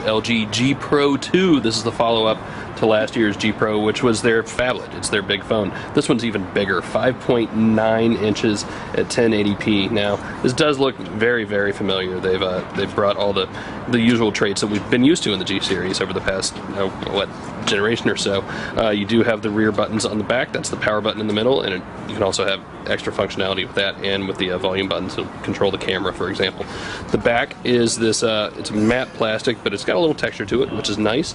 LG G Pro 2. This is the follow-up to last year's G Pro, which was their phablet. It's their big phone. This one's even bigger, 5.9 inches at 1080p. Now, this does look very, very familiar. They've brought all the usual traits that we've been used to in the G series over the past, generation or so. You do have the rear buttons on the back. That's the power button in the middle, and you can also have extra functionality with that and with the volume buttons to control the camera, for example. The back is this, it's matte plastic, but it's got a little texture to it, which is nice.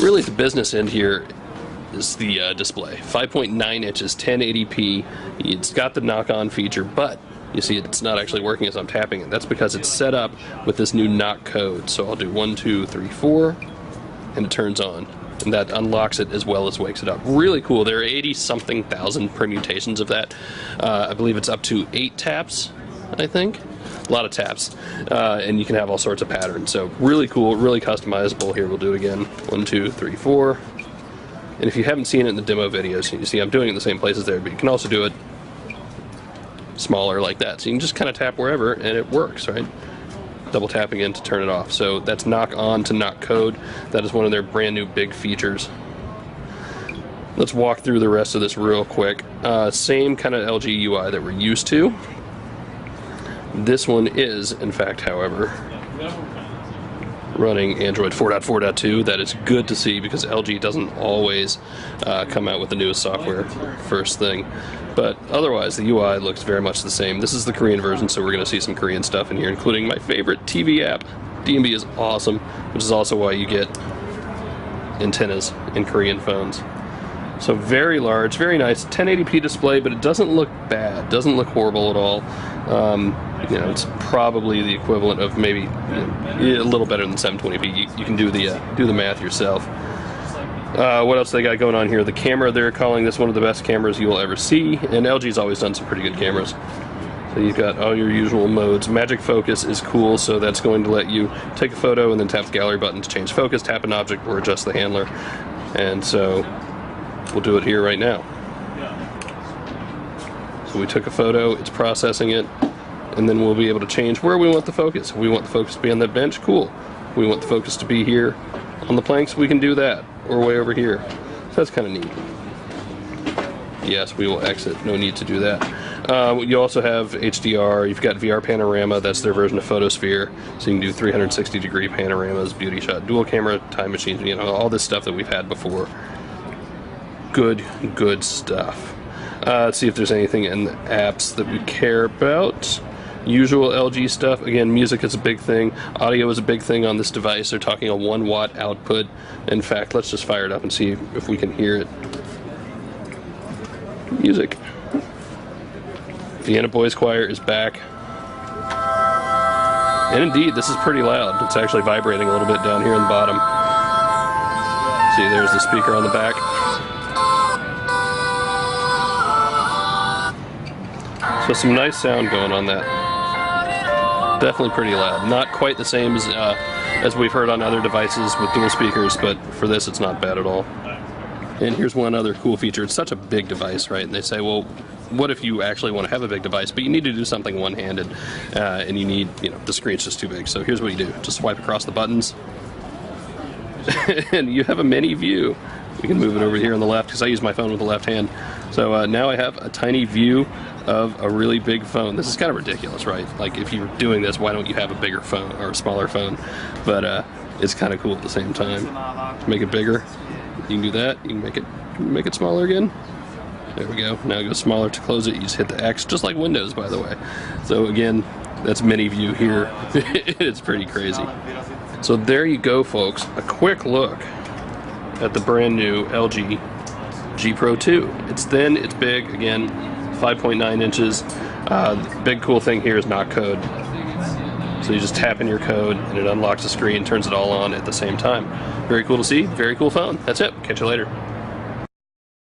Really, the business end here is the display. 5.9 inches, 1080p. It's got the knock-on feature, but you see it's not actually working as I'm tapping it. That's because it's set up with this new knock code. So I'll do 1, 2, 3, 4, and it turns on. And that unlocks it as well as wakes it up. Really cool. There are 80-something thousand permutations of that. I believe it's up to 8 taps, I think. A lot of taps. And you can have all sorts of patterns. So really cool, really customizable. Here, we'll do it again. 1, 2, 3, 4. And if you haven't seen it in the demo videos, you see I'm doing it in the same places there, but you can also do it smaller like that. So you can just kind of tap wherever and it works, right? Double tapping in to turn it off. So that's knock on to knock code. That is one of their brand new big features. Let's walk through the rest of this real quick. Same kind of LG UI that we're used to. This one is, in fact, however, running Android 4.4.2. That is good to see because LG doesn't always come out with the newest software first thing. But otherwise, the UI looks very much the same. This is the Korean version, so we're going to see some Korean stuff in here, including my favorite TV app. DMB is awesome, which is also why you get antennas in Korean phones. So very large, very nice, 1080p display, but it doesn't look bad, doesn't look horrible at all. It's probably the equivalent of maybe a little better than 720p. You can do the math yourself. What else they got going on here? The camera, they're calling this one of the best cameras you will ever see, and LG's always done some pretty good cameras. So you've got all your usual modes. Magic focus is cool, so that's going to let you take a photo and then tap the gallery button to change focus, tap an object, or adjust the handler. And so we'll do it here right now. So we took a photo, it's processing it, and then we'll be able to change where we want the focus. If we want the focus to be on that bench, cool. If we want the focus to be here on the planks, we can do that, or way over here. So that's kind of neat. Yes, we will exit, no need to do that. You also have HDR, you've got VR Panorama, that's their version of Photosphere, so you can do 360-degree panoramas, beauty shot, dual camera, time machine, all this stuff that we've had before. Good stuff. Let's see if there's anything in the apps that we care about. Usual LG stuff. Again, music is a big thing. Audio is a big thing on this device. They're talking a 1-watt output. In fact, let's just fire it up and see if we can hear it. Music. Vienna Boys Choir is back. And indeed, this is pretty loud. It's actually vibrating a little bit down here in the bottom. See, there's the speaker on the back. So some nice sound going on that. Definitely pretty loud. Not quite the same as we've heard on other devices with dual speakers, but for this it's not bad at all. And here's one other cool feature. It's such a big device, right? And they say, well, what if you actually want to have a big device, but you need to do something one-handed, and you need, the screen's just too big. So here's what you do. Just swipe across the buttons, and you have a mini view. We can move it over here on the left, because I use my phone with the left hand. So now I have a tiny view of a really big phone. This is kind of ridiculous, right? Like, if you're doing this, why don't you have a bigger phone or a smaller phone? But it's kind of cool at the same time. To make it bigger, you can do that. You can make it smaller again. There we go. Now it goes smaller. To close it, you just hit the X, just like Windows, by the way. So again, that's mini view here. It's pretty crazy. So there you go, folks. A quick look at the brand new LG G Pro 2. It's thin, it's big, again, 5.9 inches. The big cool thing here is knock code. So you just tap in your code and it unlocks the screen, turns it all on at the same time. Very cool to see, very cool phone. That's it. Catch you later.